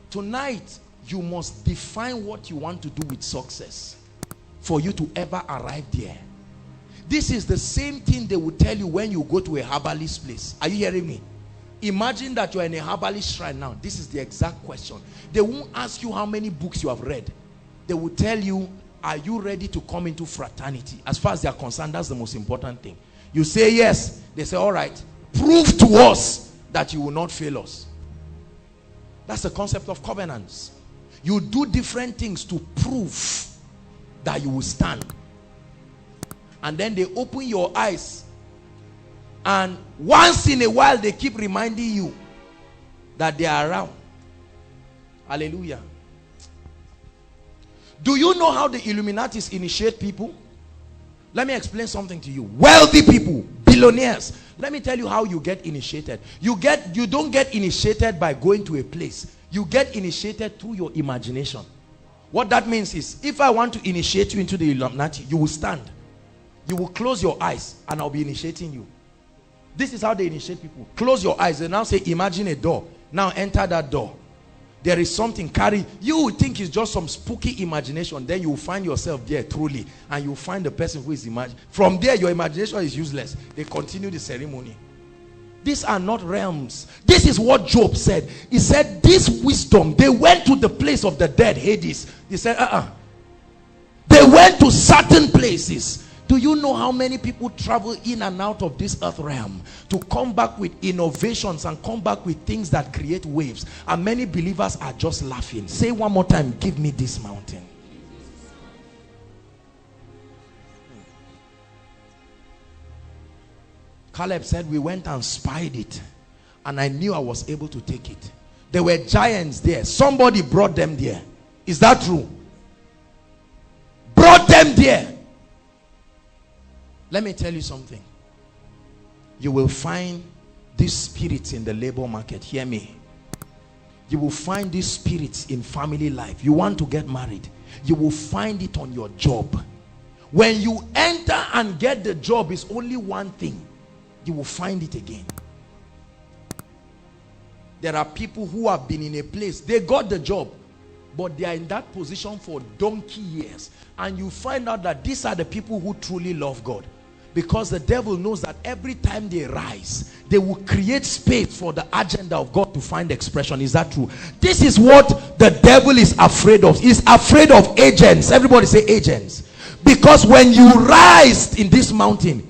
Tonight, you must define what you want to do with success for you to ever arrive there. This is the same thing they will tell you when you go to a herbalist place. Are you hearing me? Imagine that you are in a herbalist shrine now. This is the exact question. They won't ask you how many books you have read. They will tell you, are you ready to come into fraternity? As far as they are concerned, that's the most important thing. You say yes. They say, all right, prove to us that you will not fail us. That's the concept of covenants. You do different things to prove that you will stand. And then they open your eyes, and once in a while they keep reminding you that they are around. Hallelujah. Do you know how the Illuminatis initiate people? Let me explain something to you. Wealthy people, billionaires. Let me tell you how you get initiated. You don't get initiated by going to a place. You get initiated through your imagination. What that means is, if I want to initiate you into the Illuminati, you will stand. You will close your eyes and I'll be initiating you. This is how they initiate people. Close your eyes. They now say, imagine a door. Now enter that door. There is something carry. You would think it's just some spooky imagination. Then you will find yourself there truly. And you will find the person who is imagining. From there, your imagination is useless. They continue the ceremony. These are not realms. This is what Job said. He said, this wisdom, they went to the place of the dead, Hades. He said, They went to certain places. Do you know how many people travel in and out of this earth realm to come back with innovations and come back with things that create waves? And many believers are just laughing. Say one more time, give me this mountain. Caleb said, we went and spied it, and I knew I was able to take it. There were giants there. Somebody brought them there. Is that true? Brought them there. Let me tell you something. You will find these spirits in the labor market. Hear me. You will find these spirits in family life. You want to get married, you will find it on your job. When you enter and get the job, is only one thing. You will find it again. There are people who have been in a place, they got the job, but they are in that position for donkey years. And you find out that these are the people who truly love God. Because the devil knows that every time they rise, they will create space for the agenda of God to find expression. Is that true? This is what the devil is afraid of. He's afraid of agents. Everybody say agents. Because when you rise in this mountain,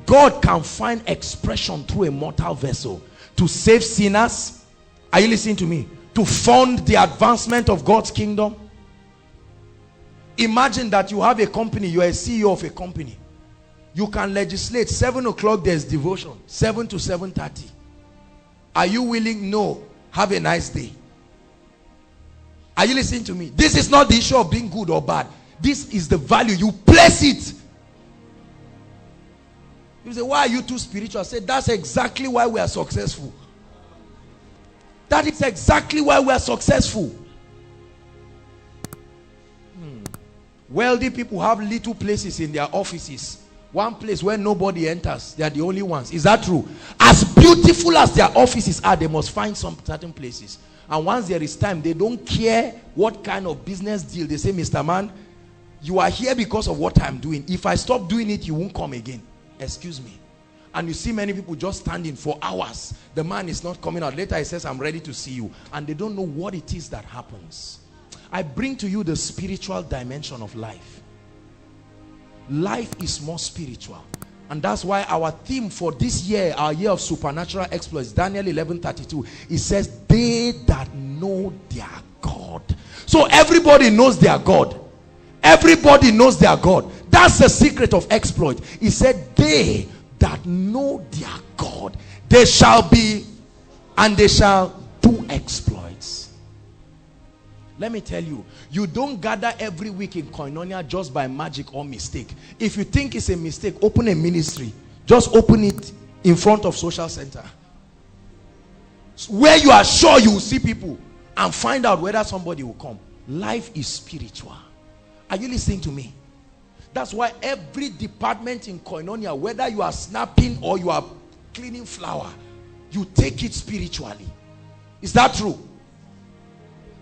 God can find expression through a mortal vessel to save sinners. Are you listening to me? To fund the advancement of God's kingdom. Imagine that you have a company, you are a CEO of a company. You can legislate 7 o'clock there's devotion, 7 to 7:30. Are you willing? No. Have a nice day. Are you listening to me? This is not the issue of being good or bad. This is the value. You place it. You say, why are you too spiritual? I say, that's exactly why we are successful. That is exactly why we are successful. Wealthy people have little places in their offices. One place where nobody enters. They are the only ones. Is that true? As beautiful as their offices are, they must find some certain places. And once there is time, they don't care what kind of business deal. They say, Mr. Man, you are here because of what I'm doing. If I stop doing it, you won't come again. Excuse me. And you see many people just standing for hours. The man is not coming out. Later he says, I'm ready to see you. And they don't know what it is that happens. I bring to you the spiritual dimension of life. Life is more spiritual. And that's why our theme for this year, our year of supernatural exploits, Daniel 11:32, it says, they that know their God. So everybody knows their God. Everybody knows their God. That's the secret of exploit. He said, they that know their God, they shall be, and they shall do exploits. Let me tell you, you don't gather every week in Koinonia just by magic or mistake. If you think it's a mistake, open a ministry. Just open it in front of social center, where you are sure you will see people, and find out whether somebody will come. Life is spiritual. Are you listening to me? That's why every department in Koinonia, whether you are snapping or you are cleaning flour, you take it spiritually. Is that true?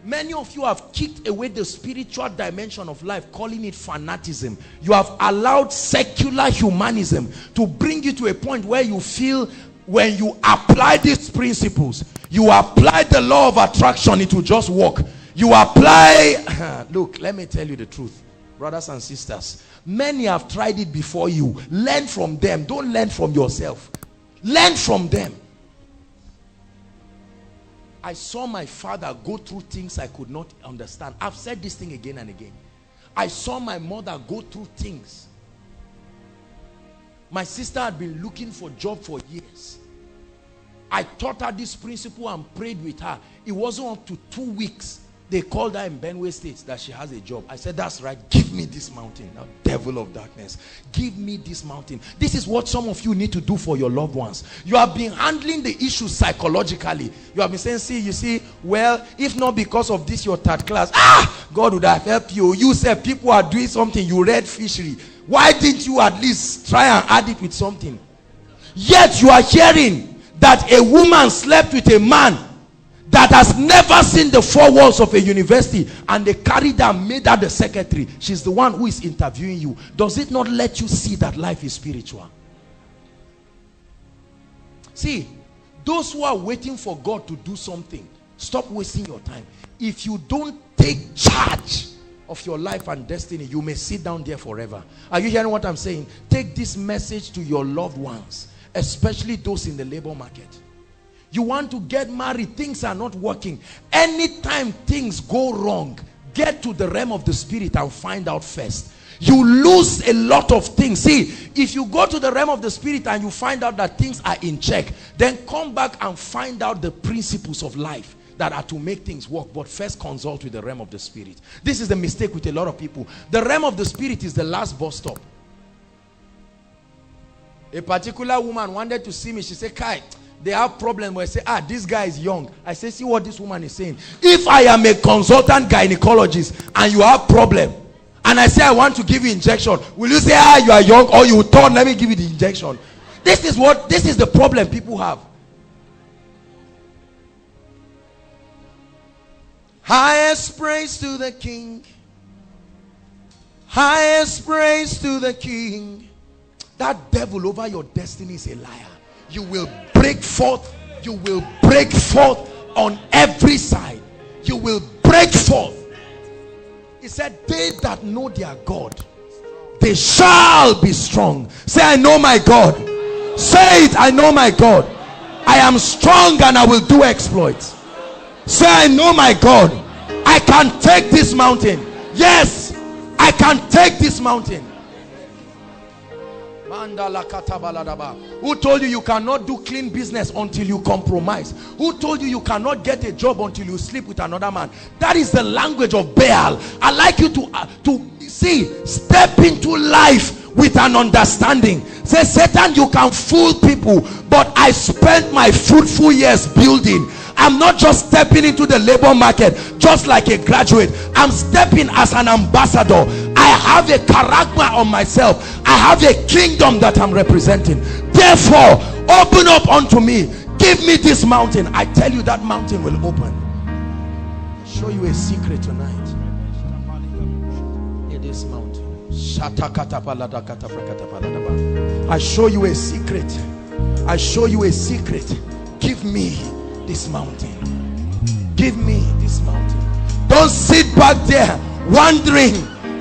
Many of you have kicked away the spiritual dimension of life, calling it fanaticism. You have allowed secular humanism to bring you to a point where you feel when you apply these principles, you apply the law of attraction, it will just work. You apply, look, let me tell you the truth, brothers and sisters. Many have tried it before you. Learn from them. Don't learn from yourself. Learn from them. I saw my father go through things I could not understand. I've said this thing again and again. I saw my mother go through things. My sister had been looking for a job for years. I taught her this principle and prayed with her. It wasn't up to 2 weeks. They called her in Benue State that she has a job. I said, that's right. Give me this mountain. Now, devil of darkness. Give me this mountain. This is what some of you need to do for your loved ones. You have been handling the issue psychologically. You have been saying, see, you see, well, if not because of this, your third class, God would have helped you. You said people are doing something. You read fishery. Why didn't you at least try and add it with something? Yet you are hearing that a woman slept with a man that has never seen the four walls of a university, and they carried her and made her the secretary. She's the one who is interviewing you. Does it not let you see that life is spiritual? See, those who are waiting for God to do something, stop wasting your time. If you don't take charge of your life and destiny, you may sit down there forever. Are you hearing what I'm saying? Take this message to your loved ones, especially those in the labor market. You want to get married, things are not working. Anytime things go wrong, get to the realm of the spirit and find out first. You lose a lot of things. See, if you go to the realm of the spirit and you find out that things are in check, then come back and find out the principles of life that are to make things work. But first consult with the realm of the spirit. This is the mistake with a lot of people. The realm of the spirit is the last bus stop. A particular woman wanted to see me. She said, Kai, they have problems where I say, this guy is young. I say, see what this woman is saying. If I am a consultant gynecologist and you have problem, and I say I want to give you injection, will you say, you are young, or you turn, let me give you the injection? This is the problem people have. Highest praise to the King. Highest praise to the King. That devil over your destiny is a liar. You will break forth. You will break forth on every side. You will break forth. He said, they that know their God, they shall be strong. Say, I know my God. Say it, I know my God. I am strong and I will do exploits. Say, I know my God. I can take this mountain. Yes, I can take this mountain. Who told you you cannot do clean business until you compromise? Who told you you cannot get a job until you sleep with another man? That is the language of Baal. I like you to see, step into life with an understanding. Say, Satan, you can fool people, but I spent my fruitful years building. I'm not just stepping into the labor market just like a graduate. I'm stepping as an ambassador. I have a character on myself. I have a kingdom that I'm representing. Therefore, open up unto me. Give me this mountain. I tell you, that mountain will open. I'll show you a secret tonight. In this mountain. I show you a secret. I show you a secret. Give me this mountain. Give me this mountain. Don't sit back there wondering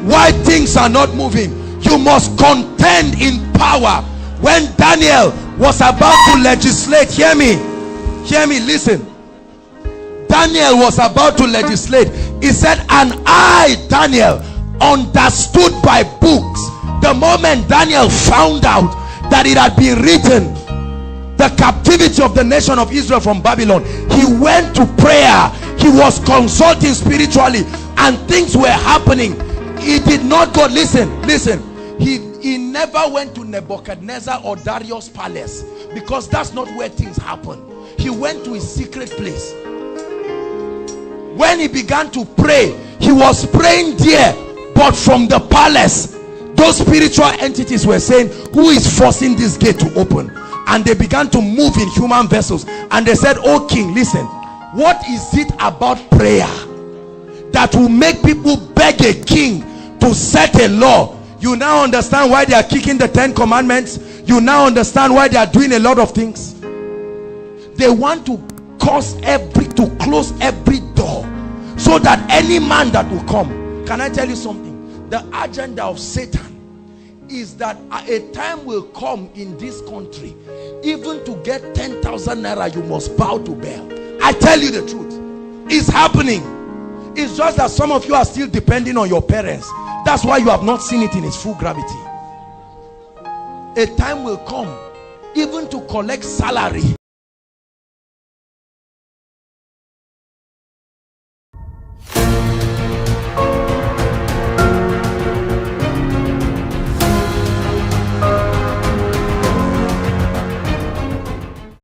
why things are not moving. You must contend in power. When Daniel was about to legislate, hear me, listen. Daniel was about to legislate. He said, and I, Daniel, understood by books. The moment Daniel found out that it had been written, the captivity of the nation of Israel from Babylon, he went to prayer. He was consulting spiritually, and things were happening. He did not go, listen, he never went to Nebuchadnezzar or Darius' palace, because that's not where things happen. He went to his secret place. When he began to pray, he was praying there, but from the palace, those spiritual entities were saying, who is forcing this gate to open? And they began to move in human vessels, and they said, oh king, listen, what is it about prayer that will make people beg a king to set a law. You now understand why they are kicking the 10 commandments. You now understand why they are doing a lot of things. They want to close every door, so that any man that will come. Can I tell you something? The agenda of Satan is that a time will come in this country, even to get 10,000 naira you must bow to Baal. I tell you the truth, it's happening. It's just that some of you are still depending on your parents. That's why you have not seen it in its full gravity. A time will come, even to collect salary,